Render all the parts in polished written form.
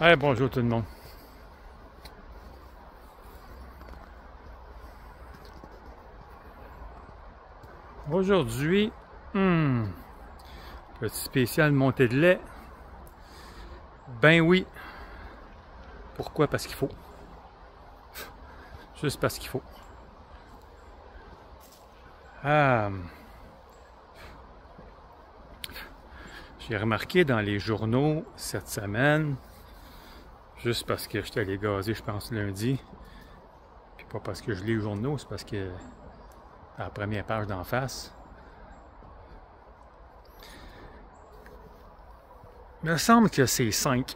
Hey, bonjour tout le monde. Aujourd'hui, petit spécial montée de lait. Ben oui. Pourquoi? Parce qu'il faut. Juste parce qu'il faut. J'ai remarqué dans les journaux cette semaine, juste parce que j'étais allé gazer, je pense, lundi, puis pas parce que je lis les journaux, c'est parce que à la première page d'en face, il me semble que c'est 5.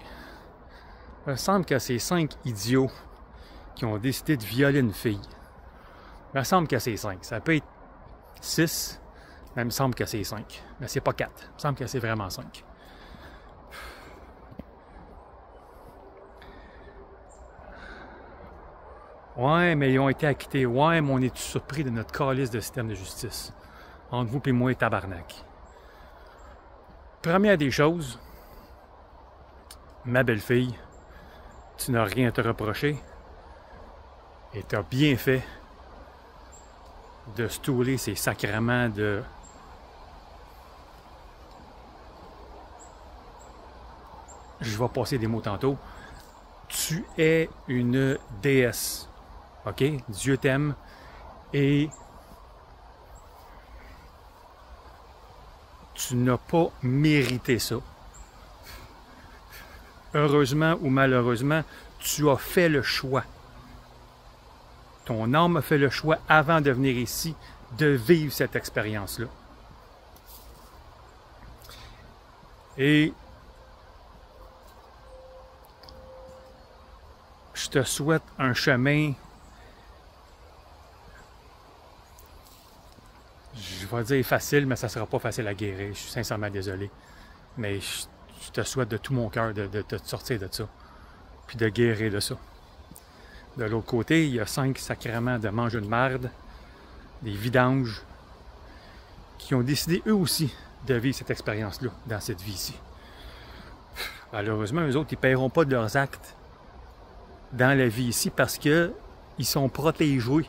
Il me semble que c'est 5 idiots qui ont décidé de violer une fille. Il me semble que c'est 5. Ça peut être 6, mais il me semble que c'est 5. Mais c'est pas 4. Il me semble que c'est vraiment 5. Ouais, mais ils ont été acquittés. Ouais, mais on est surpris de notre calice de système de justice. Entre vous et moi, tabarnak. Première des choses, ma belle-fille, tu n'as rien à te reprocher. Et tu as bien fait de stouler ces sacrements de... Je vais passer des mots tantôt. Tu es une déesse. OK? Dieu t'aime. Et tu n'as pas mérité ça. Heureusement ou malheureusement, tu as fait le choix. Ton âme a fait le choix avant de venir ici de vivre cette expérience-là. Et je te souhaite un chemin, je vais dire facile, mais ça ne sera pas facile à guérir. Je suis sincèrement désolé. Mais je te souhaite de tout mon cœur de te sortir de ça, puis de guérir de ça. De l'autre côté, il y a 5 sacrements de manger de marde, des vidanges, qui ont décidé eux aussi de vivre cette expérience-là dans cette vie-ci. Malheureusement, eux autres, ils ne paieront pas de leurs actes dans la vie ici parce qu'ils sont protégés.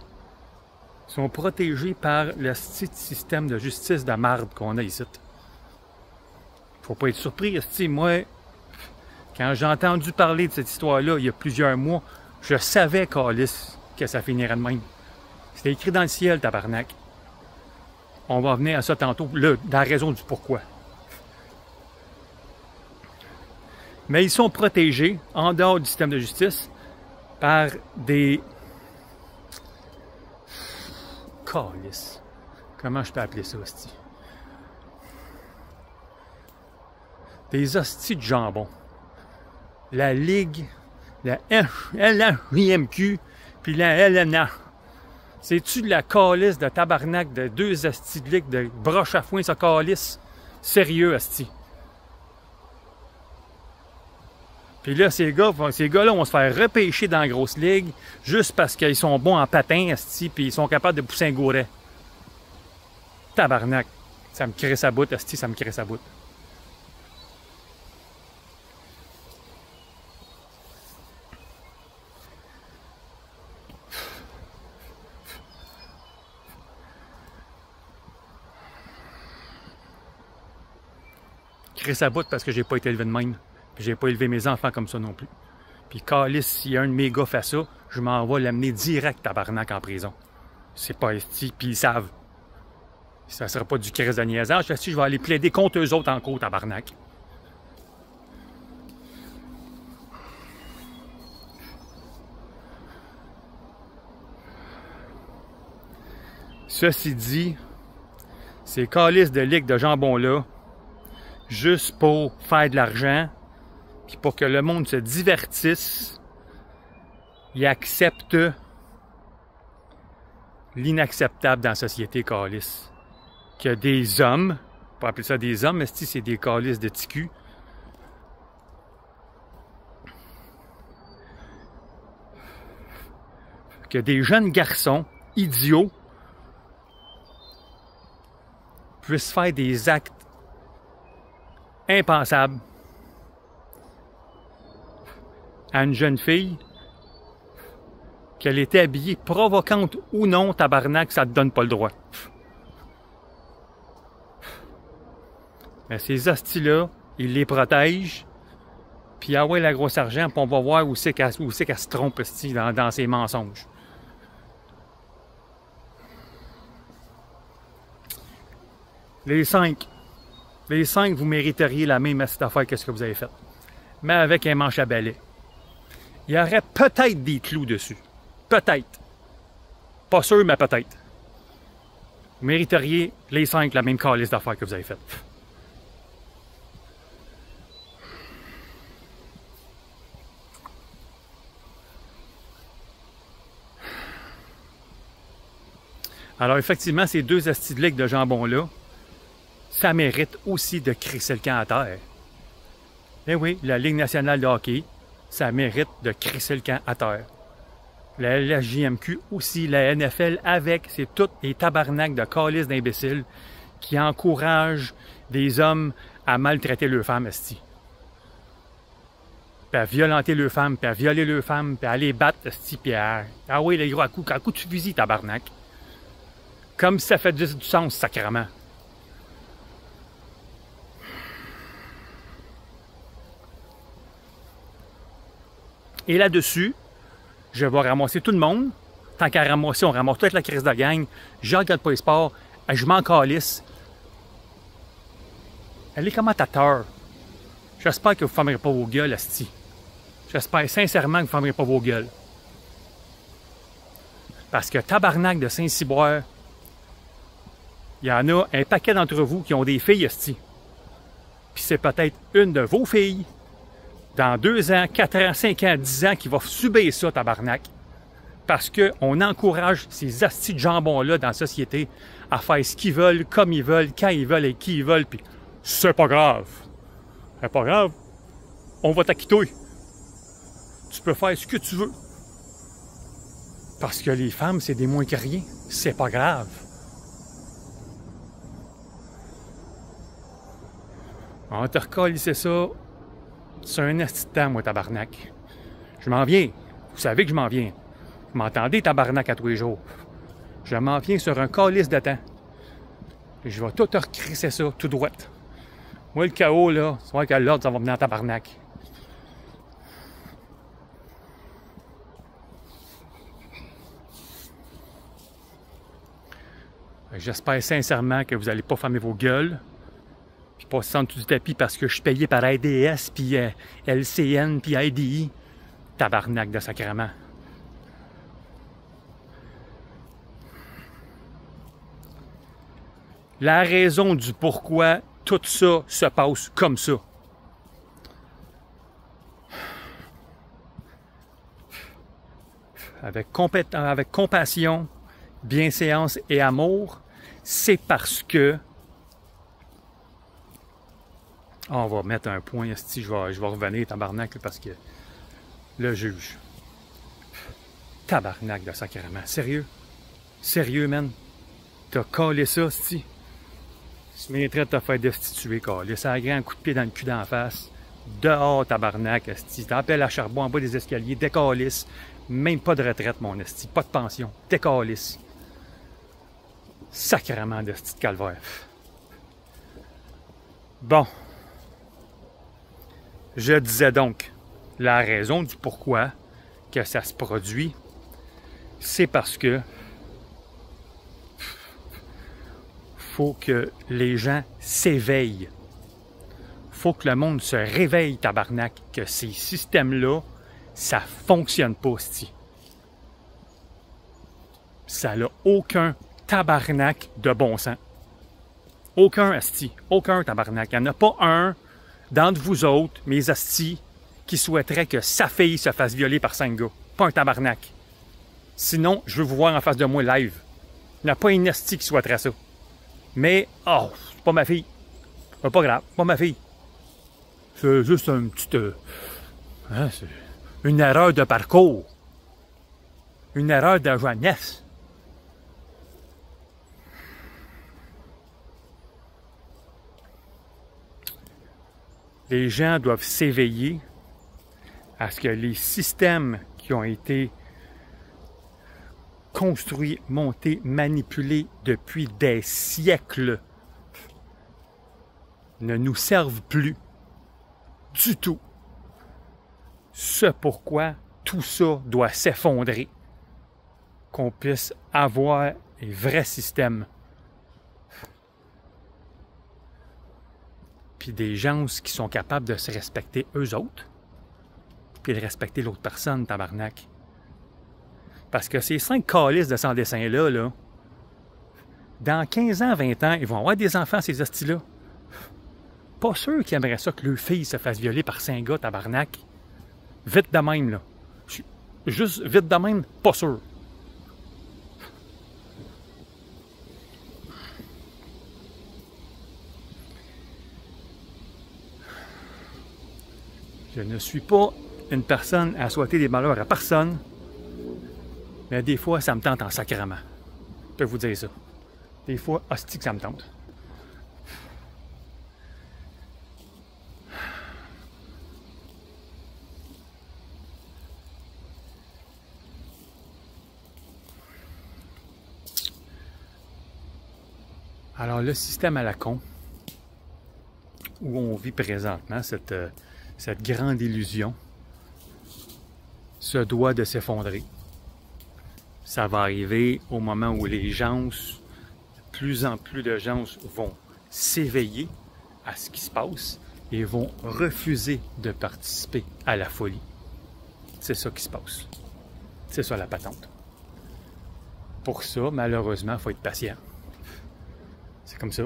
Ils sont protégés par le système de justice de marde qu'on a ici. Faut pas être surpris. Moi, quand j'ai entendu parler de cette histoire-là il y a plusieurs mois, je savais, câlisse, que ça finirait de même. C'était écrit dans le ciel, tabarnak. On va venir à ça tantôt, là, dans la raison du pourquoi. Mais ils sont protégés, en dehors du système de justice, par des... Câlisse. Comment je peux appeler ça, hostie? Des hosties de jambon. La Ligue, la LHJMQ, puis la LNA. C'est-tu de la calice de tabarnak de 2 hosties de ligue de broche à foin, ça calice? Sérieux, hostie. Puis là, ces gars-là vont se faire repêcher dans la grosse ligue juste parce qu'ils sont bons en patin, hostie, puis ils sont capables de pousser un gouret. Tabarnak. Ça me crée sa boute, hostie, ça me crée sa boute. Crée sa boute parce que j'ai pas été élevé de même. Puis j'ai pas élevé mes enfants comme ça non plus. Puis calice, s'il y a un de mes gars fait ça, je m'en vais l'amener direct tabarnak en prison. C'est pas esti, puis ils savent. Ça sera pas du crise de niaisage, esti, je vais aller plaider contre eux autres en cours, tabarnak. Ceci dit, ces calices de ligue de jambon-là, juste pour faire de l'argent, puis pour que le monde se divertisse, ils acceptent l'inacceptable dans la société, calice. Que des hommes, on peut appeler ça des hommes, mais c'est des calices de TQ, que des jeunes garçons idiots puissent faire des actes impensables à une jeune fille, qu'elle était habillée provocante ou non, tabarnak, ça te donne pas le droit. Mais ces hosties-là, ils les protègent, puis ah ouais, la grosse argent, puis on va voir où c'est qu'elle se trompe dans ses mensonges. Les cinq, vous mériteriez la même affaire que ce que vous avez fait. Mais avec un manche à balai. Il y aurait peut-être des clous dessus. Peut-être. Pas sûr, mais peut-être. Vous mériteriez, les 5, la même calice d'affaires que vous avez faite. Alors, effectivement, ces deux astis de ligue de jambon-là, ça mérite aussi de crisser le camp à terre. Eh oui, la Ligue nationale de hockey, ça mérite de crisser le camp à terre. La JMQ aussi, la NFL avec, c'est toutes les tabarnaks de calices d'imbéciles qui encouragent des hommes à maltraiter leurs femmes, esti. Puis à violenter leurs femmes, puis à violer leurs femmes, puis à les battre, esti, puis à... Ah oui, les gros, à coup de fusil, tabarnak. Comme si ça fait du sens, sacrément. Et là-dessus, je vais ramasser tout le monde. Tant qu'à ramasser, on ramasse toute la crise de gang. Je regarde pas les sports. Je m'en calisse. Les commentateurs, j'espère que vous ne fermerez pas vos gueules, asti. J'espère sincèrement que vous ne fermerez pas vos gueules. Parce que tabarnak de Saint-Cyboire, il y en a un paquet d'entre vous qui ont des filles, asti. Puis c'est peut-être une de vos filles, dans 2 ans, 4 ans, 5 ans, 10 ans, qui va subir ça, tabarnak. Parce qu'on encourage ces astis de jambon-là dans la société à faire ce qu'ils veulent, comme ils veulent, quand ils veulent et qui ils veulent, puis c'est pas grave. C'est pas grave. On va t'acquitter. Tu peux faire ce que tu veux. Parce que les femmes, c'est des moins que rien. C'est pas grave. On te recollissait ça. C'est un asti de temps, moi, tabarnak. Je m'en viens. Vous savez que je m'en viens. Vous m'entendez, tabarnak, à tous les jours. Je m'en viens sur un calice de temps. Et je vais tout recrisser ça, tout droit. Moi, le chaos, là, c'est vrai que l'ordre, ça va venir en tabarnak. J'espère sincèrement que vous n'allez pas fermer vos gueules. Puis passer en dessous du tapis parce que je suis payé par ADS, puis LCN, puis IDI. Tabarnak de sacrement. La raison du pourquoi tout ça se passe comme ça. Avec compassion, bienséance et amour, c'est parce que... On va mettre un point, ici, je vais revenir, tabarnak, parce que le juge. Tabarnak de sacrement. Sérieux? Sérieux, man? T'as collé ça, ici? Tu mériterais de te faire destituer, calé. Ça a un grand coup de pied dans le cul d'en face. Dehors, tabarnak, esti. T'appelles à charbon en bas des escaliers, décalisse. Même pas de retraite, mon esti. Pas de pension. Décalisse. Sacrement d'esti de calvaire. Bon. Je disais donc, la raison du pourquoi que ça se produit, c'est parce que faut que les gens s'éveillent. Faut que le monde se réveille, tabarnak, que ces systèmes-là, ça fonctionne pas, c'ti. Ça n'a aucun tabarnak de bon sens. Aucun asti, aucun tabarnak. Il n'y en a pas un d'entre vous autres, mes astis, qui souhaiterait que sa fille se fasse violer par 5 gars. Pas un tabarnak. Sinon, je veux vous voir en face de moi live. Il n'y a pas une asti qui souhaiterait ça. Mais, oh, c'est pas ma fille. Pas grave, pas ma fille. C'est juste un petit... c'est une erreur de parcours. Une erreur de jeunesse. Les gens doivent s'éveiller à ce que les systèmes qui ont été construits, montés, manipulés depuis des siècles ne nous servent plus du tout. Ce pourquoi tout ça doit s'effondrer. Qu'on puisse avoir un vrai système. Puis des gens qui sont capables de se respecter eux autres, puis de respecter l'autre personne, tabarnak. Parce que ces 5 calices de sans-dessin-là, là, dans 15 ans, 20 ans, ils vont avoir des enfants, ces hosties-là. Pas sûr qu'ils aimeraient ça que leur fille se fasse violer par 5 gars, tabarnak. Vite de même, là. Juste vite de même, pas sûr. Je ne suis pas une personne à souhaiter des malheurs à personne, mais des fois, ça me tente en sacrament. Je peux vous dire ça. Des fois, hostie que ça me tente. Alors, le système à la con, où on vit présentement, cette grande illusion, se doit de s'effondrer. Ça va arriver au moment où les gens, de plus en plus de gens vont s'éveiller à ce qui se passe et vont refuser de participer à la folie. C'est ça qui se passe. C'est ça la patente. Pour ça, malheureusement, il faut être patient. C'est comme ça.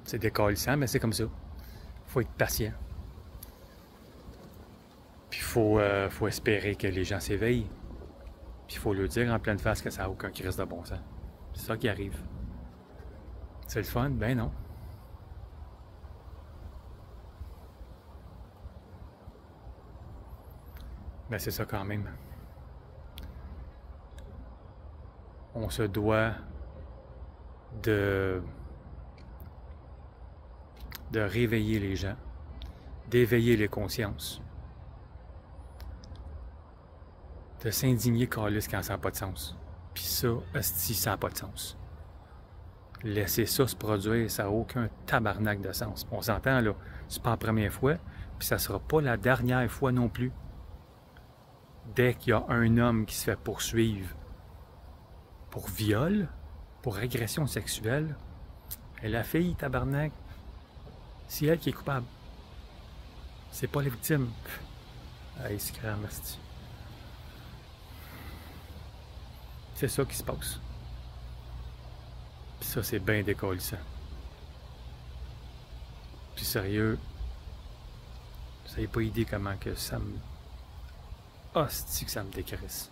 C'est décalissant, mais c'est comme ça. Il faut être patient. Puis il faut espérer que les gens s'éveillent. Puis il faut leur dire en pleine face que ça n'a aucun crise de bon sens. C'est ça qui arrive. C'est le fun? Ben non. Ben c'est ça quand même. On se doit de réveiller les gens, d'éveiller les consciences, de s'indigner câlisse quand ça n'a pas de sens. Puis ça, asti, ça n'a pas de sens. Laisser ça se produire, ça n'a aucun tabarnak de sens. On s'entend là, c'est pas la première fois, puis ça sera pas la dernière fois non plus. Dès qu'il y a un homme qui se fait poursuivre pour viol, pour agression sexuelle, et la fille, tabarnak, c'est elle qui est coupable. C'est pas la victime. Hey, c'est crème, asti. C'est ça qui se passe. Puis ça, c'est bien décollissant. Puis sérieux, vous n'avez pas idée comment que ça me... Hostie que ça me décrisse.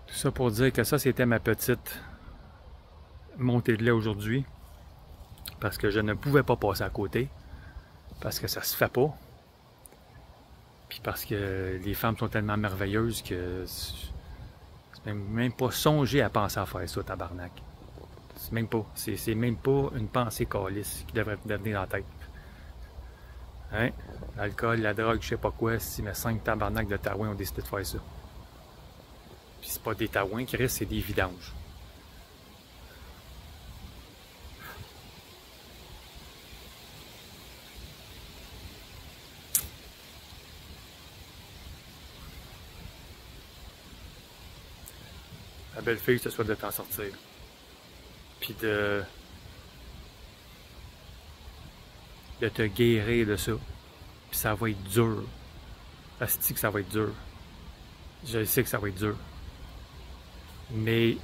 Tout ça pour dire que ça, c'était ma petite montée de lait aujourd'hui. Parce que je ne pouvais pas passer à côté. Parce que ça se fait pas. Puis parce que les femmes sont tellement merveilleuses que c'est même pas songer à penser à faire ça, tabarnak. C'est même pas. C'est même pas une pensée calisse qui devrait venir dans la tête. Hein? L'alcool, la drogue, je sais pas quoi, si mes 5 tabarnak de taouins ont décidé de faire ça. Puis c'est pas des taouins qui restent, c'est des vidanges. La belle fille, ce soit de t'en sortir. Puis de te guérir de ça. Puis ça va être dur. Asti que ça va être dur. Je sais que ça va être dur. Mais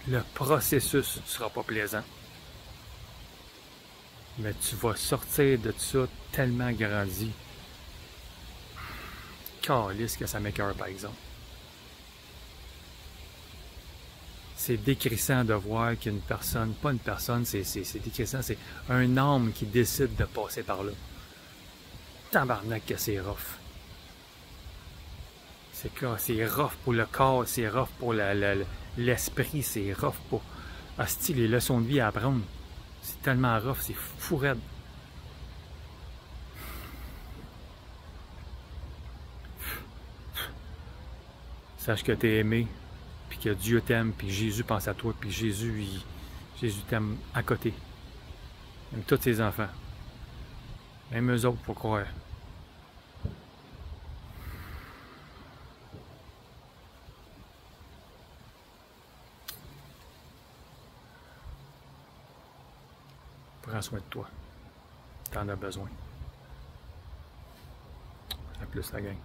le processus ne sera pas plaisant. Mais tu vas sortir de ça tellement grandi. Calisse que ça m'écoeure, par exemple. C'est décrissant de voir qu'une personne, pas une personne, c'est décrissant, c'est un homme qui décide de passer par là. Tabarnak que c'est rough. C'est rough pour le corps, c'est rough pour l'esprit, c'est rough pour... Asti, les leçons de vie à apprendre. C'est tellement rough, c'est fou raide. Sache que tu es aimé, puis que Dieu t'aime, puis Jésus pense à toi, puis Jésus t'aime à côté. Il aime tous ses enfants. Même eux autres, faut croire. Prends soin de toi. T'en as besoin. À plus la gang.